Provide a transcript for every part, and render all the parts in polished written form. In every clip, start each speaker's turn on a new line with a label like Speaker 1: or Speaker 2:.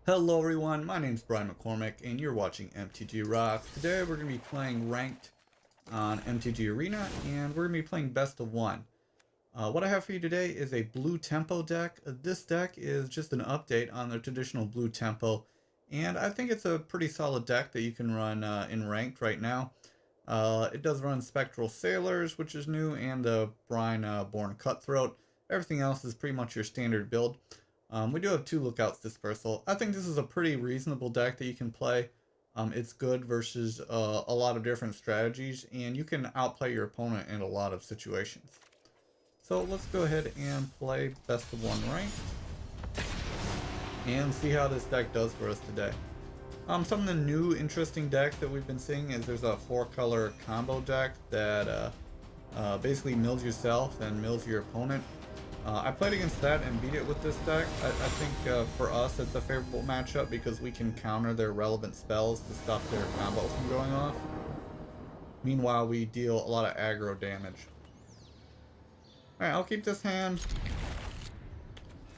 Speaker 1: Hello everyone, my name's Brian McCormick and you're watching MTG Rock. Today we're going to be playing Ranked on MTG Arena and we're going to be playing Best of One. What I have for you today is a blue tempo deck. This deck is just an update on the traditional blue tempo and I think it's a pretty solid deck that you can run in Ranked right now. It does run Spectral Sailors, which is new, and the Brineborn Cutthroat. Everything else is pretty much your standard build. We do have two Lookouts Dispersal. I think this is a pretty reasonable deck that you can play. It's good versus a lot of different strategies, and you can outplay your opponent in a lot of situations. So let's go ahead and play Best of One Ranked and see how this deck does for us today. Some of the new interesting decks that we've been seeing is there's a 4-color combo deck that basically mills yourself and mills your opponent. I played against that and beat it with this deck. I think for us it's a favorable matchup because we can counter their relevant spells to stop their combos from going off. Meanwhile, we deal a lot of aggro damage. Alright, I'll keep this hand.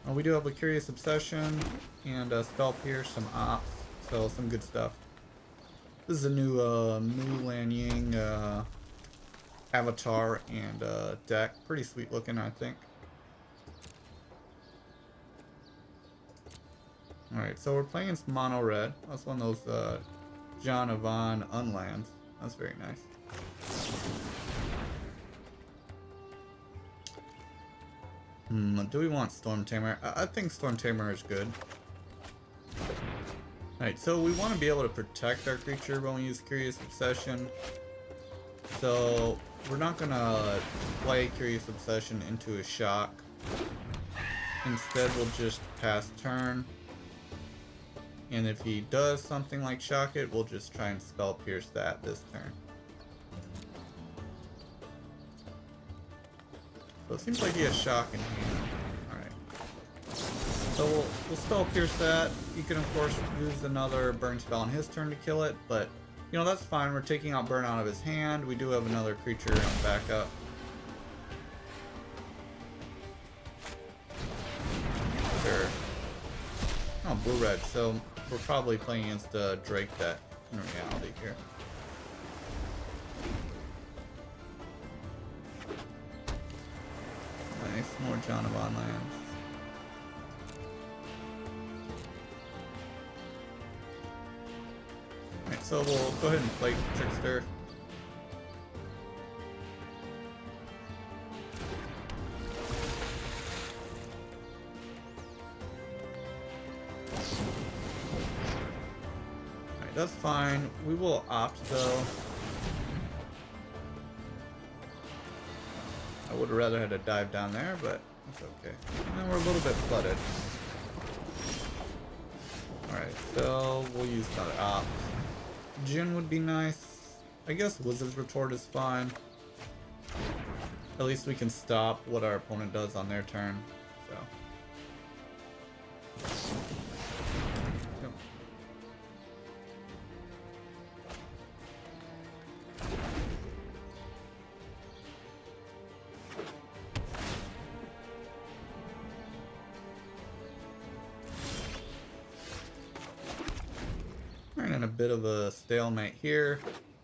Speaker 1: We do have a Curious Obsession and Spell Pierce, some Ops. So some good stuff. This is a new Mu Lan Ying avatar and deck. Pretty sweet looking, I think. Alright, so we're playing against Mono Red. That's one of those John Yvonne unlands. That's very nice. Do we want Stormtamer? I think Stormtamer is good. Alright, so we want to be able to protect our creature when we use Curious Obsession. So we're not going to play Curious Obsession into a shock. Instead, we'll just pass turn. And if he does something like shock it, we'll just try and Spell Pierce that this turn. So it seems like he has shock in hand. So we'll Spell Pierce that. You can of course use another burn spell on his turn to kill it, but you know, that's fine. We're taking out burn out of his hand. We do have another creature on backup. Sure. Oh, blue-red. So we're probably playing against a Drake deck in reality here. Nice, more John Yvonne lands. Alright, so we'll go ahead and play Trickster. Alright, that's fine. We will opt though. I would have rather had to dive down there, but that's okay. And we're a little bit flooded. Alright, so we'll use another opt. Djinn would be nice. I guess Wizard's Retort is fine. At least we can stop what our opponent does on their turn. So. Yep. We're in a bit of a stalemate here.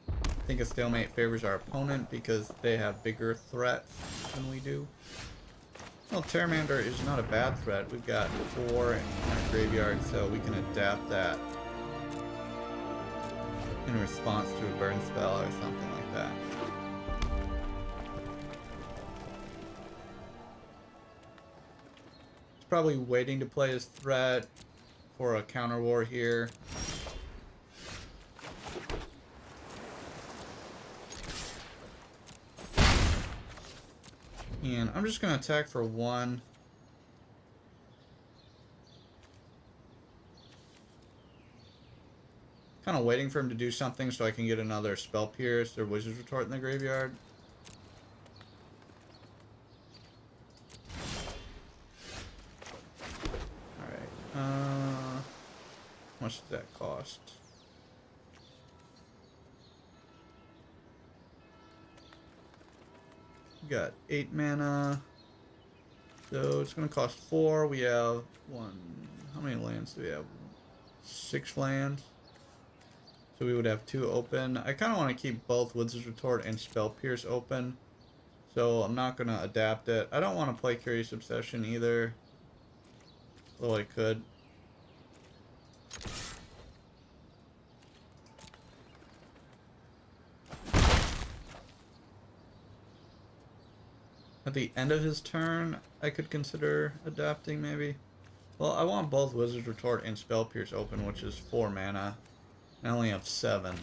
Speaker 1: I think a stalemate favors our opponent because they have bigger threats than we do. Well, Pteramander is not a bad threat. We've got 4 in our graveyard, so we can adapt that in response to a burn spell or something like that. He's probably waiting to play his threat for a counter war here. And I'm just going to attack for 1. Kind of waiting for him to do something so I can get another Spell Pierce or Wizard's Retort in the graveyard. Alright. How much does that cost? We got 8 mana. So it's going to cost 4. We have 1. How many lands do we have? 6 lands. So we would have 2 open. I kind of want to keep both Wizard's Retort and Spell Pierce open. So I'm not going to adapt it. I don't want to play Curious Obsession either. Though I could. At the end of his turn, I could consider adapting maybe. Well, I want both Wizard's Retort and Spell Pierce open, which is 4 mana. I only have 7.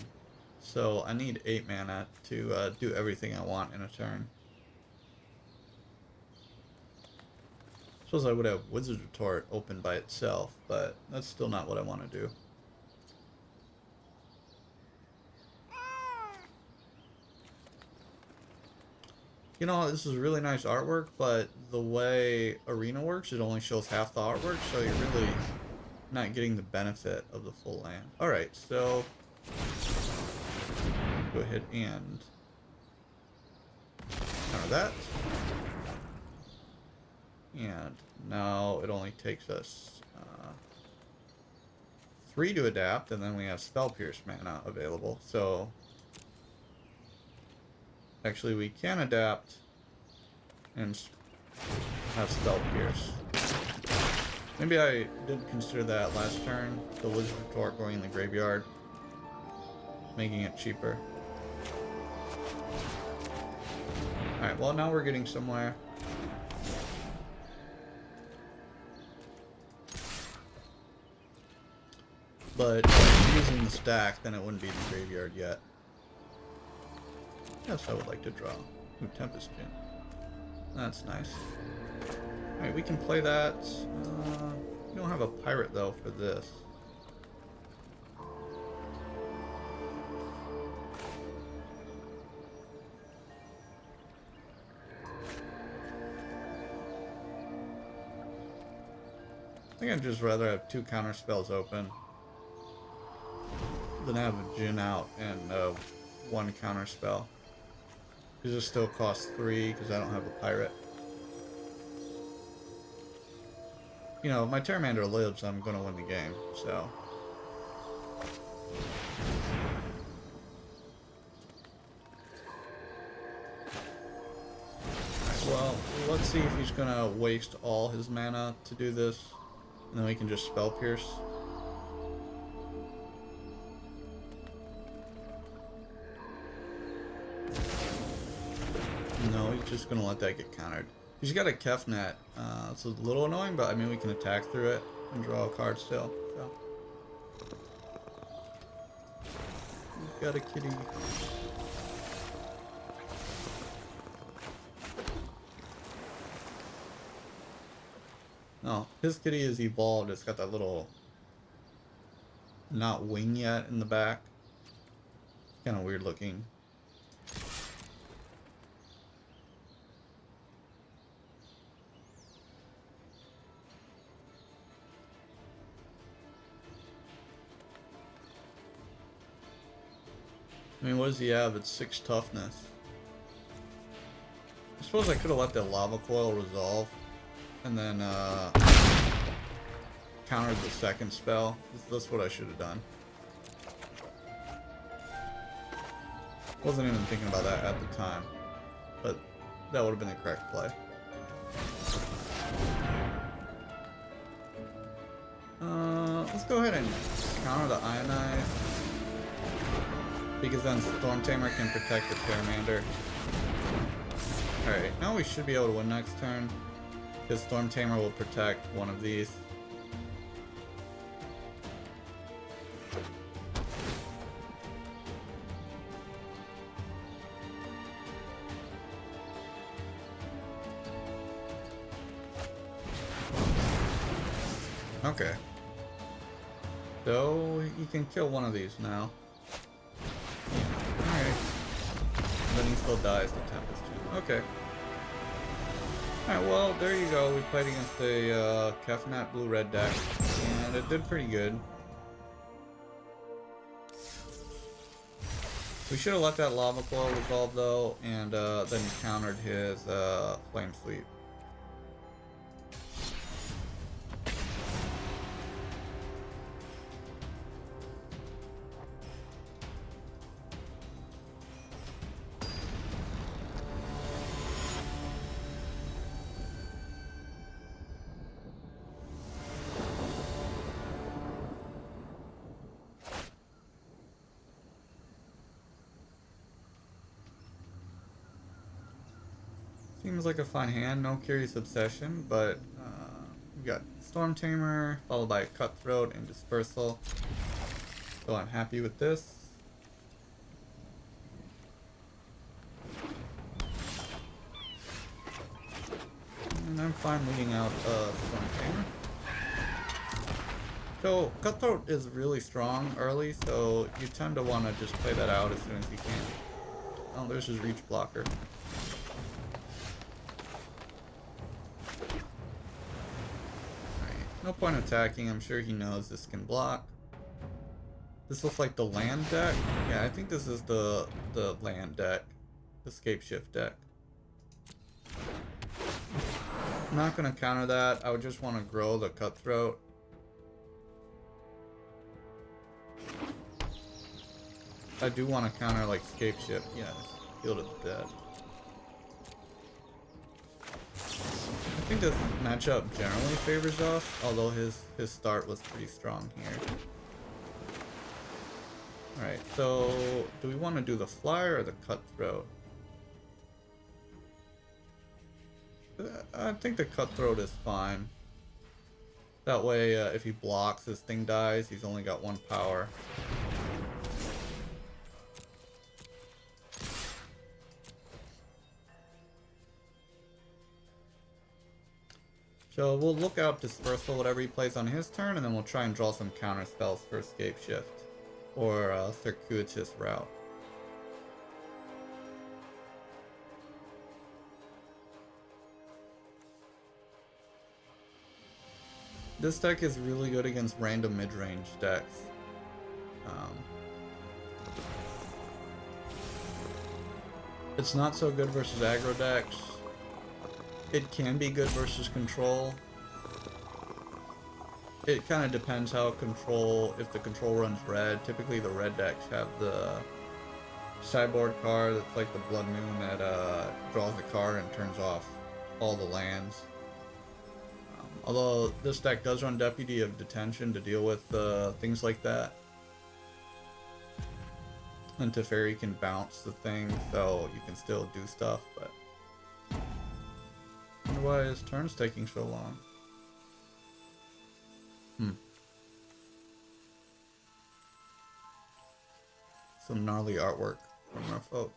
Speaker 1: So I need 8 mana to do everything I want in a turn. Suppose I would have Wizard's Retort open by itself, but that's still not what I want to do. You know, this is really nice artwork, but the way Arena works, it only shows half the artwork, so you're really not getting the benefit of the full land. Alright, so go ahead and counter that. And now it only takes us 3 to adapt, and then we have Spell Pierce mana available. So actually we can adapt and have Spell Pierce. Maybe I did consider that last turn, the Wizard Retort going in the graveyard, making it cheaper. Alright, well now we're getting somewhere. But if using the stack, then it wouldn't be in the graveyard yet. Yes, I would like to draw. Ooh, Tempest Djinn. That's nice. Alright, we can play that. We don't have a pirate, though, for this. I think I'd just rather have 2 counter spells open than have a Djinn out and 1 counter spell. Because it still costs 3 because I don't have a pirate. You know, if my Pteramander lives, I'm going to win the game, so. Alright, well, let's see if he's going to waste all his mana to do this. And then we can just Spell Pierce. No, he's just going to let that get countered. He's got a Kefnet. It's a little annoying, but I mean we can attack through it and draw a card still. So. He's got a kitty. No, his kitty is evolved. It's got that little not wing yet in the back. Kind of weird looking. I mean, what does he have? It's 6 toughness. I suppose I could have let the lava coil resolve and then countered the second spell. That's what I should have done. Wasn't even thinking about that at the time, but that would have been the correct play. Let's go ahead and counter the Ionize, because then Stormtamer can protect the Pteramander. Alright, now we should be able to win next turn, because Stormtamer will protect one of these. Okay. So, you can kill one of these now. Alright. Then he still dies to Tempest Djinn. Okay. Alright, well, there you go. We played against a Kefnet blue-red deck, and it did pretty good. We should have let that lava coil resolve, though, and then countered his flame sweep. seems like a fine hand. No Curious Obsession, but we got Stormtamer, followed by Cutthroat and Dispersal. So I'm happy with this. And I'm fine leading out Stormtamer. So Cutthroat is really strong early, so you tend to want to just play that out as soon as you can. Oh, there's his reach blocker. No point attacking, I'm sure he knows this can block. This looks like the land deck. Yeah, I think this is the land deck. The Scape Shift deck. I'm not going to counter that. I would just want to grow the Cutthroat. I do want to counter like Scape Shift. Yes, Field of the Dead. I think this matchup generally favors us, although his start was pretty strong here. Alright, so do we want to do the Flyer or the Cutthroat? I think the Cutthroat is fine. That way, if he blocks, his thing dies. He's only got 1 power. So we'll look out Dispersal, whatever he plays on his turn, and then we'll try and draw some counter spells for Escape Shift or Circuitous Route. This deck is really good against random mid-range decks. It's not so good versus aggro decks. It can be good versus control. It kind of depends how control, if the control runs red. Typically the red decks have the sideboard card that's like the Blood Moon that draws the card and turns off all the lands. Although this deck does run Deputy of Detention to deal with things like that. And Teferi can bounce the thing, so you can still do stuff, but I wonder why his turn's taking so long. Some gnarly artwork from Merfolk.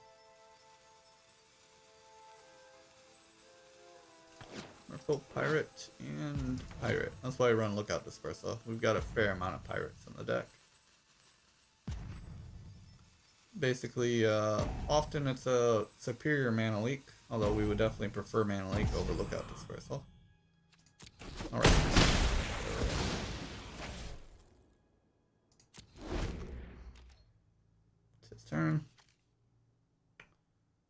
Speaker 1: Merfolk Pirate and Pirate. That's why I run Lookout Dispersal. We've got a fair amount of pirates in the deck. Basically, often it's a superior mana leak, although we would definitely prefer mana leak over Lookout Dispersal. Alright. It's his turn.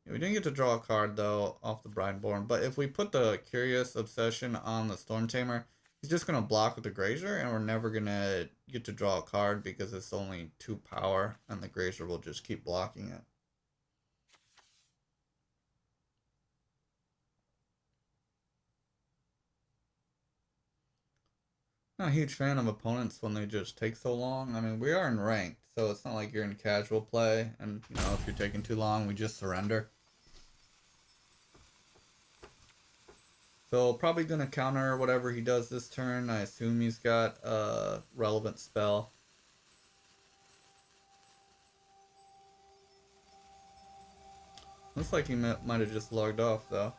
Speaker 1: Yeah, we didn't get to draw a card though off the Brineborn, but if we put the Curious Obsession on the Stormtamer, he's just going to block with the Grazer, and we're never going to get to draw a card because it's only 2 power, and the Grazer will just keep blocking it. Not a huge fan of opponents when they just take so long. I mean, we are in ranked, so it's not like you're in casual play, and, you know, if you're taking too long, we just surrender. So probably gonna counter whatever he does this turn. I assume he's got a relevant spell. Looks like he might have just logged off though.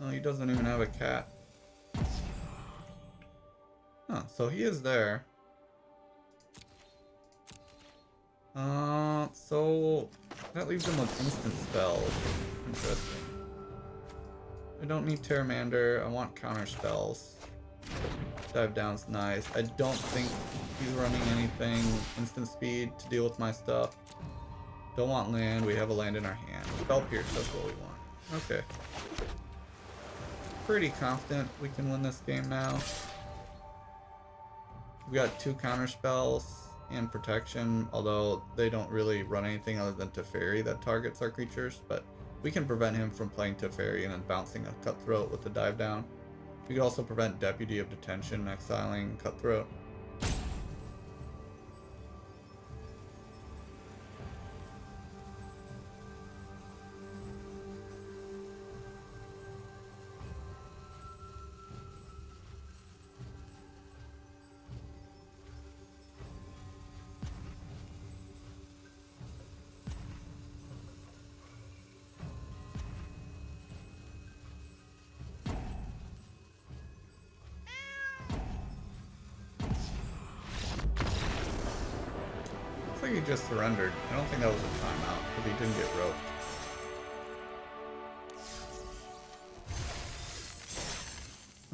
Speaker 1: Oh, he doesn't even have a cat. Huh, so he is there. So that leaves him with instant spells. Interesting. I don't need Pteramander. I want counter spells. Dive down's nice. I don't think he's running anything instant speed to deal with my stuff. Don't want land. We have a land in our hand. Spell Pierce, that's what we want. Okay. Pretty confident we can win this game now. We got 2 counter spells and protection, although they don't really run anything other than Teferi that targets our creatures, but we can prevent him from playing Teferi and then bouncing a Cutthroat with the dive down. We could also prevent Deputy of Detention exiling Cutthroat. he just surrendered. I don't think that was a timeout because he didn't get roped.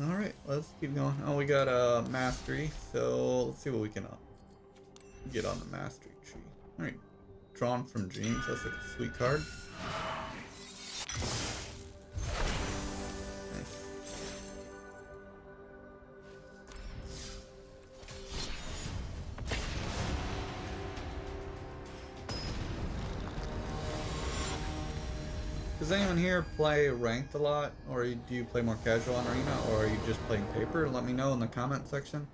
Speaker 1: Alright, let's keep going. Oh, we got a mastery, so let's see what we can get on the mastery tree. Alright, drawn from dreams. That's like a sweet card. Nice. Does anyone here play ranked a lot, or do you play more casual on Arena, or are you just playing paper? Let me know in the comment section.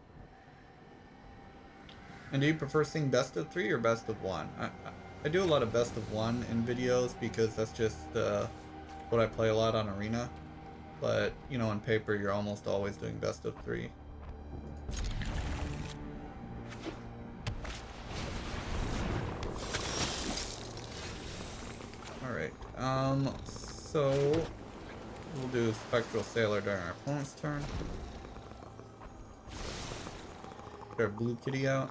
Speaker 1: And do you prefer seeing best of 3 or best of 1? I do a lot of best of 1 in videos because that's just what I play a lot on Arena. But, you know, on paper you're almost always doing best of 3. Alright, so we'll do Spectral Sailor during our opponent's turn. Get our blue kitty out.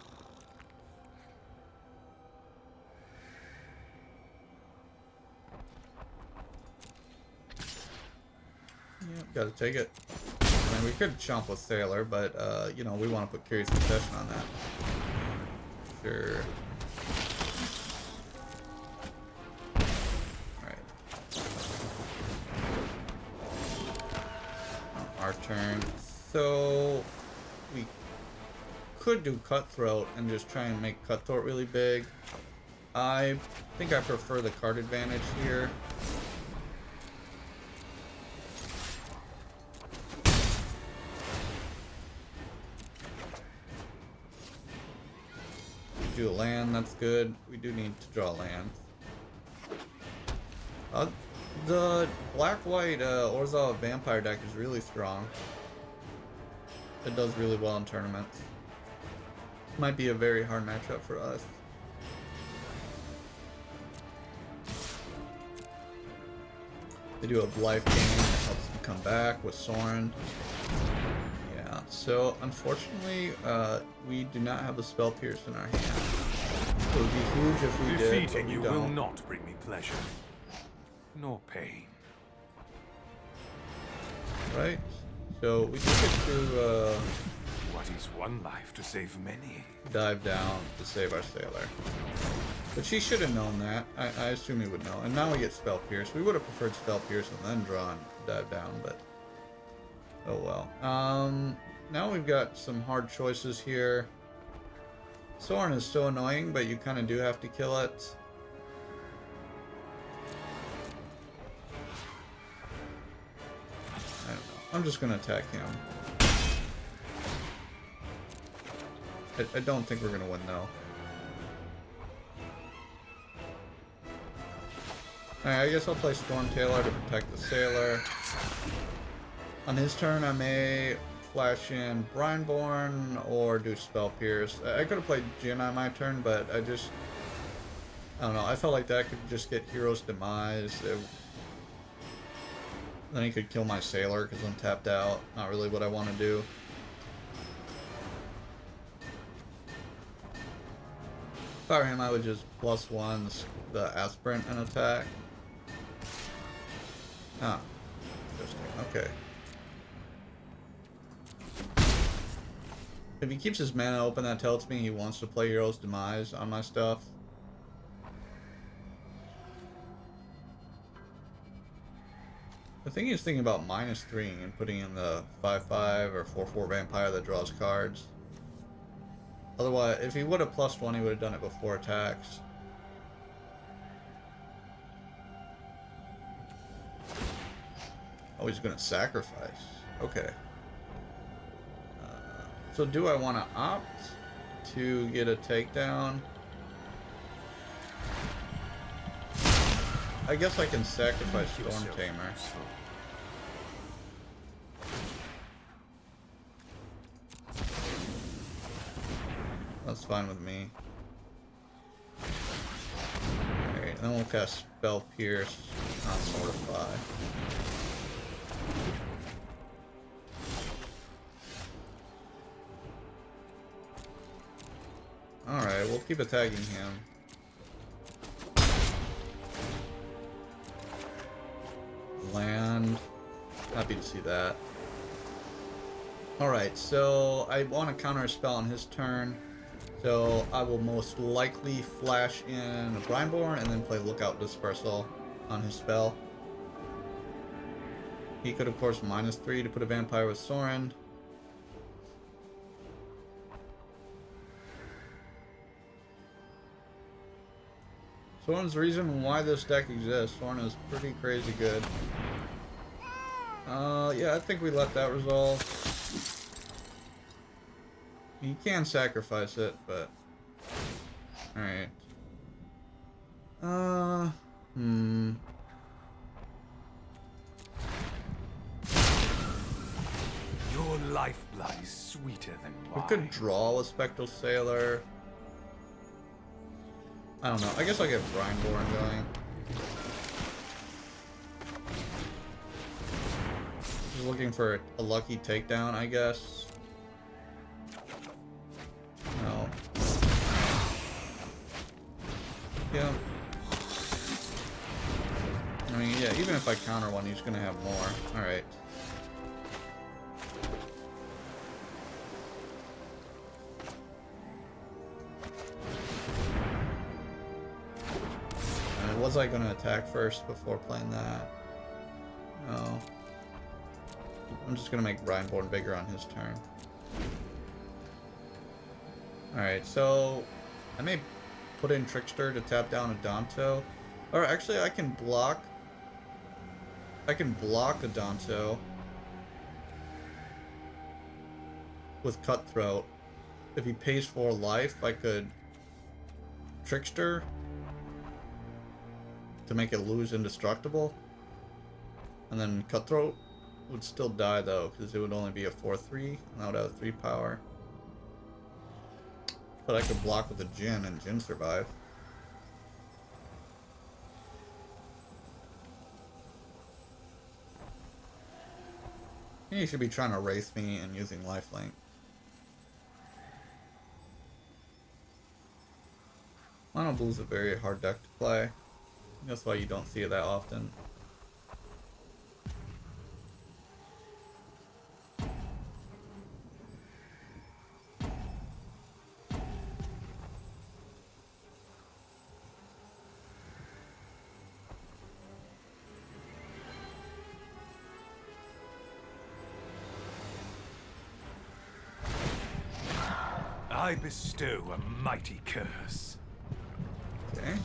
Speaker 1: Yep, gotta take it. I mean, we could chomp with Sailor, but, you know, we want to put Curious Obsession on that. Sure. Our turn. So we could do Cutthroat and just try and make Cutthroat really big. I think I prefer the card advantage here. Do a land, that's good. We do need to draw land. The black-white Orzhov Vampire deck is really strong. It does really well in tournaments. Might be a very hard matchup for us. They do have life gain that helps them come back with Soren. Yeah, so unfortunately, we do not have a Spell Pierce in our hand. It would be huge if we did.
Speaker 2: Defeating you will not bring me pleasure. Nor pain.
Speaker 1: Right, so we can get to
Speaker 2: what is one life to save many?
Speaker 1: Dive down to save our Sailor. But she should have known that. I assume he would know. And now we get Spell Pierce. We would have preferred Spell Pierce and then draw and dive down, but oh well. Now we've got some hard choices here. Soren is so annoying, but you kind of do have to kill it. I don't know. I'm just gonna attack him. I don't think we're gonna win though. Alright, I guess I'll play Stormtamer to protect the Sailor. On his turn, I may flash in Brineborn or do Spell Pierce. I could have played Djinn on my turn, but I don't know. I felt like that could just get Hero's Demise. Then he could kill my Sailor because I'm tapped out. Not really what I want to do. If I were him, I would just +1 the Aspirant and attack. Ah, interesting. Okay. If he keeps his mana open, that tells me he wants to play Hero's Demise on my stuff. I think he's thinking about -3 and putting in the 5/5 or 4/4 vampire that draws cards. Otherwise, if he would have +1, he would have done it before attacks. Oh, he's going to sacrifice. Okay. So do I want to opt to get a takedown? I guess I can sacrifice Stormtamer. That's fine with me. Alright, then we'll cast Spell Pierce on Mortify. Alright, Alright, we'll keep attacking him. Land. Happy to see that. Alright, so I want to counter a spell on his turn. So I will most likely flash in a Brineborn and then play Lookout Dispersal on his spell. He could, of course, -3 to put a Vampire with Sorin. Sorin's the reason why this deck exists. Sorin is pretty crazy good. Yeah, I think we let that resolve. You can sacrifice it, but... Alright.
Speaker 2: Your life lies sweeter than
Speaker 1: We
Speaker 2: wine.
Speaker 1: could draw with Spectral Sailor. I don't know. I guess I'll get Brineborn going. Just looking for a lucky takedown, I guess. No. Yeah. I mean, yeah, even if I counter one, he's gonna have more. Alright. Was I gonna attack first before playing that? No. I'm just gonna make Brineborn bigger on his turn. Alright, so I may put in Trickster to tap down a Danto. Or actually I can block a Danto with Cutthroat. If he pays 4 life, I could Trickster to make it lose indestructible, and then Cutthroat would still die though, because it would only be a 4/3, and that would have 3 power. But I could block with a Djinn, and Djinn survive. He should be trying to race me and using lifelink. Mono Blue's a very hard deck to play. That's why you don't see it that often.
Speaker 2: I bestow a mighty curse.
Speaker 1: Okay.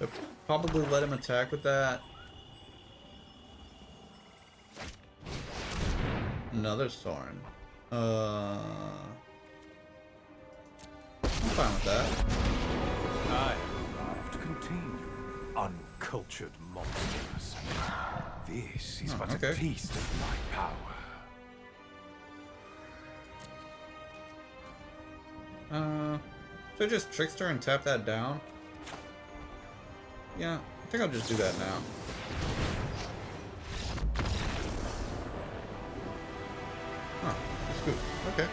Speaker 1: So probably let him attack with that. Another Sorin. I'm fine with that.
Speaker 2: I arrived to contain you, uncultured monsters. This is but
Speaker 1: okay.
Speaker 2: a taste of my power.
Speaker 1: So just Trickster and tap that down? Yeah, I think I'll just do that now. Huh, that's good. Okay.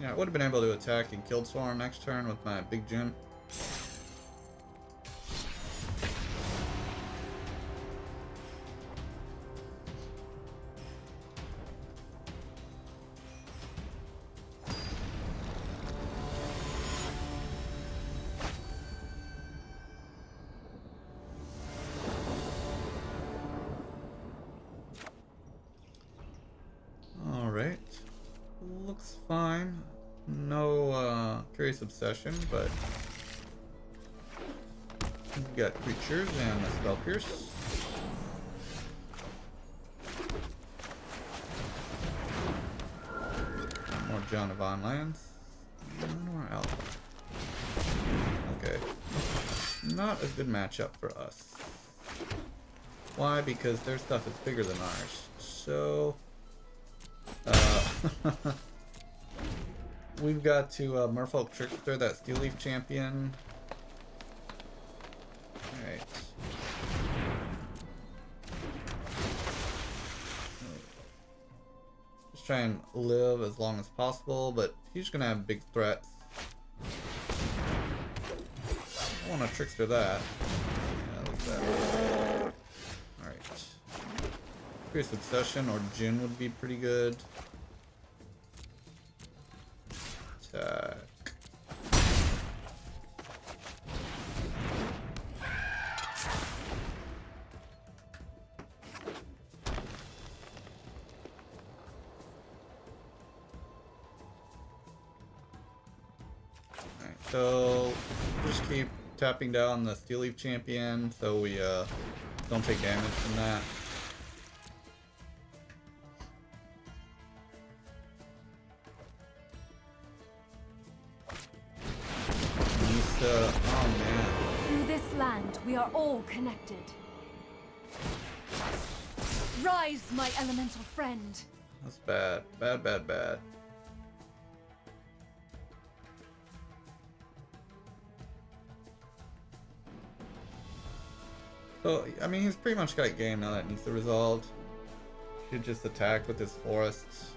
Speaker 1: Yeah, I would have been able to attack and kill Sorin next turn with my big Djinn. Alright. Looks fine. No Curious Obsession, but we got creatures and a Spell Pierce. More John of On lands. And more out. Okay. Not a good matchup for us. Why? Because their stuff is bigger than ours. So we've got to Merfolk Trickster, that Steel Leaf champion. Alright. Just try and live as long as possible, but he's gonna have big threats. I want to Trickster that. Yeah, look at that. Alright. Increased Obsession or Djinn would be pretty good. Attack. Alright, so just keep tapping down the Steel Leaf champion so we don't take damage from that. Oh man.
Speaker 3: Through this land, we are all connected. Rise, my elemental friend.
Speaker 1: That's bad. Bad, bad, bad. So, I mean, he's pretty much got game now that needs to resolve. Should just attack with his forests.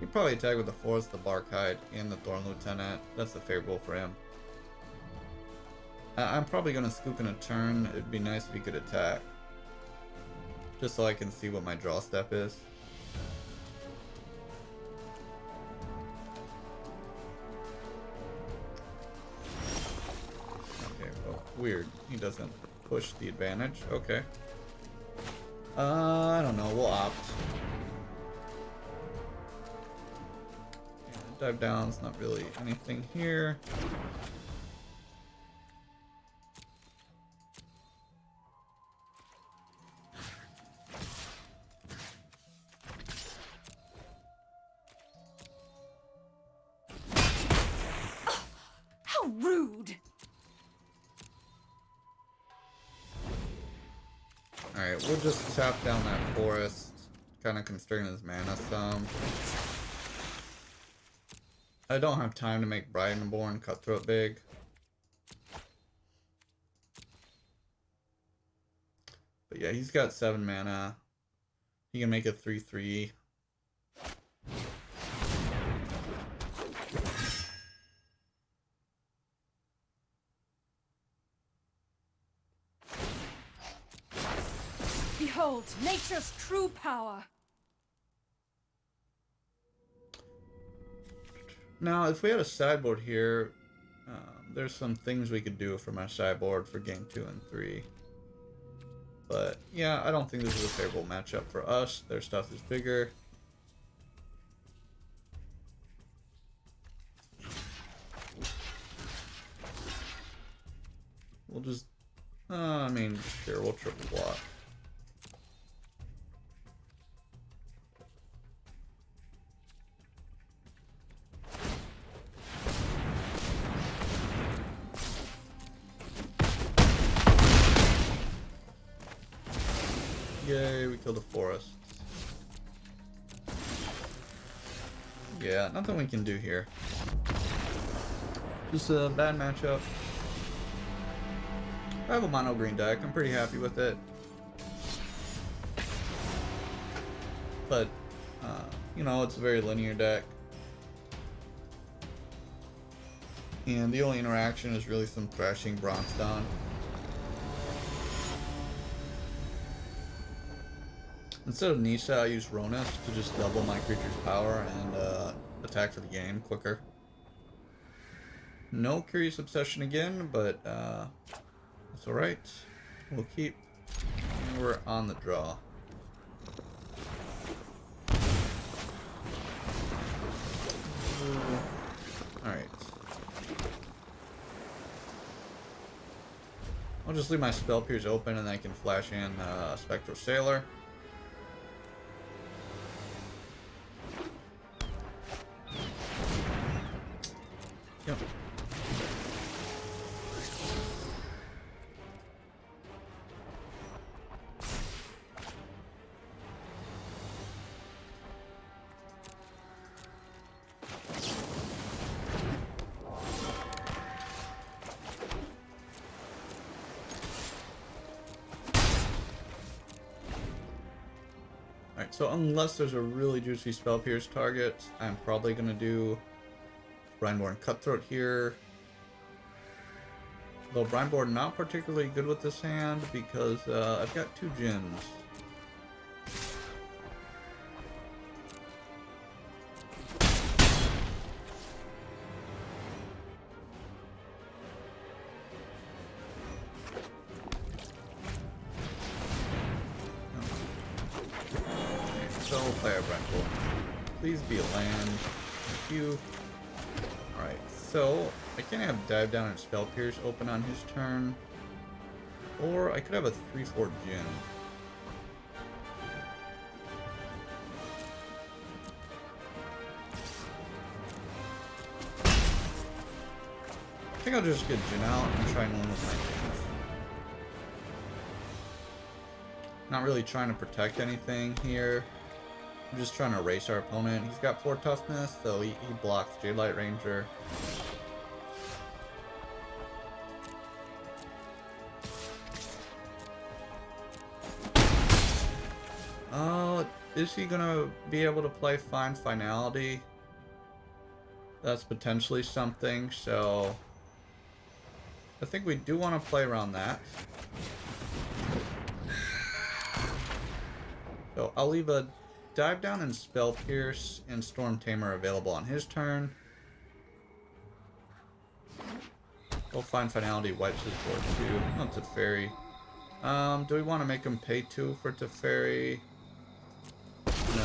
Speaker 1: He'd probably attack with the Forest, the Barkhide, and the Thorn Lieutenant. That's the favorable for him. I'm probably going to scoop in a turn. It'd be nice if he could attack. Just so I can see what my draw step is. Okay, well, weird. He doesn't push the advantage. Okay. I don't know. We'll opt. Dive down, it's not really anything here.
Speaker 3: How rude!
Speaker 1: Alright, we'll just tap down that forest, kind of constrain his mana some. I don't have time to make Brineborn Cutthroat big. But yeah, he's got 7 mana. He can make a 3/3.
Speaker 3: Behold, nature's true power.
Speaker 1: Now, if we had a sideboard here, there's some things we could do from our sideboard for game 2 and 3. But yeah, I don't think this is a favorable matchup for us. Their stuff is bigger. We'll just, I mean, sure, we'll triple block. Yay, we killed a forest. Yeah, nothing we can do here. Just a bad matchup. I have a mono green deck. I'm pretty happy with it. But, you know, it's a very linear deck. And the only interaction is really some thrashing Bronzestone. Instead of Nisha, I use Ronus to just double my creature's power and attack for the game quicker. No Curious Obsession again, but that's alright. We'll keep. And we're on the draw. Alright. I'll just leave my Spell Pierce open and I can flash in Spectral Sailor. Yep. Alright, so unless there's a really juicy Spell Pierce target, I'm probably going to do Brineborn Cutthroat here. Though Brineborn not particularly good with this hand because I've got 2 Djinns. So we'll play our Brineborn. Please be a land. Thank you. Alright, so I can have Dive Down and Spell Pierce open on his turn. Or I could have a 3/4 Djinn. I think I'll just get Djinn out and try and win with my Djinns. Not really trying to protect anything here. I'm just trying to erase our opponent. He's got 4 toughness, so he blocks Jadelight Ranger. Is he gonna be able to play Find Finality? That's potentially something, so I think we do want to play around that. So I'll leave a Dive Down and Spell Pierce and Stormtamer available on his turn. We'll Find Finality wipes his board too. Oh, Teferi. Do we want to make him pay 2 for Teferi? No.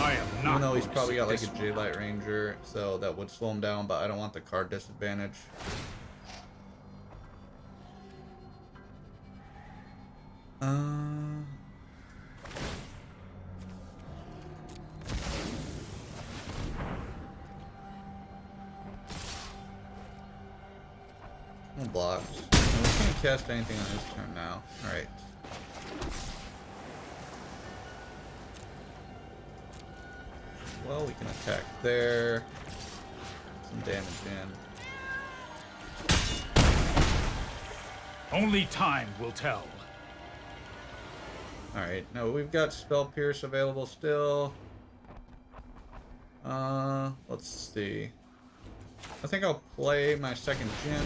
Speaker 2: I am not.
Speaker 1: Even though he's probably got like a Jadelight Ranger, so that would slow him down, but I don't want the card disadvantage. No blocks. No, we can't cast anything on his turn now. Alright. Well, we can attack there. Some damage in.
Speaker 2: Only time will tell.
Speaker 1: Alright, now we've got Spell Pierce available still. Let's see. I think I'll play my second Djinn,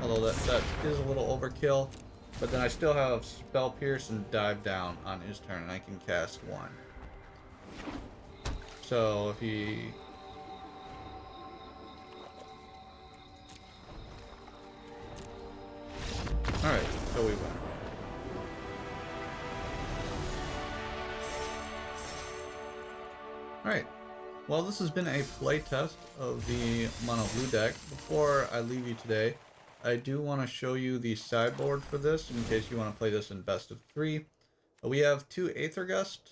Speaker 1: although that is a little overkill. But then I still have Spell Pierce and Dive Down on his turn, and I can cast 1. So if he... Alright, so we win. Alright, well this has been a playtest of the Mono Blue deck. Before I leave you today, I do want to show you the sideboard for this in case you want to play this in best of 3. We have 2 Aether Gust,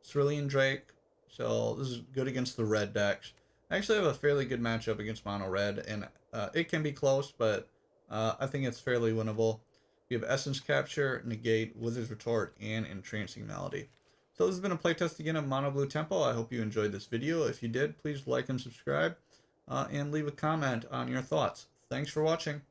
Speaker 1: Cerulean Drake, so this is good against the red decks. I actually have a fairly good matchup against Mono Red, and it can be close, but I think it's fairly winnable. We have Essence Capture, Negate, Wizard's Retort, and Entrancing Melody. So this has been a playtest again of Mono Blue Tempo. I hope you enjoyed this video. If you did, please like and subscribe, and leave a comment on your thoughts. Thanks for watching.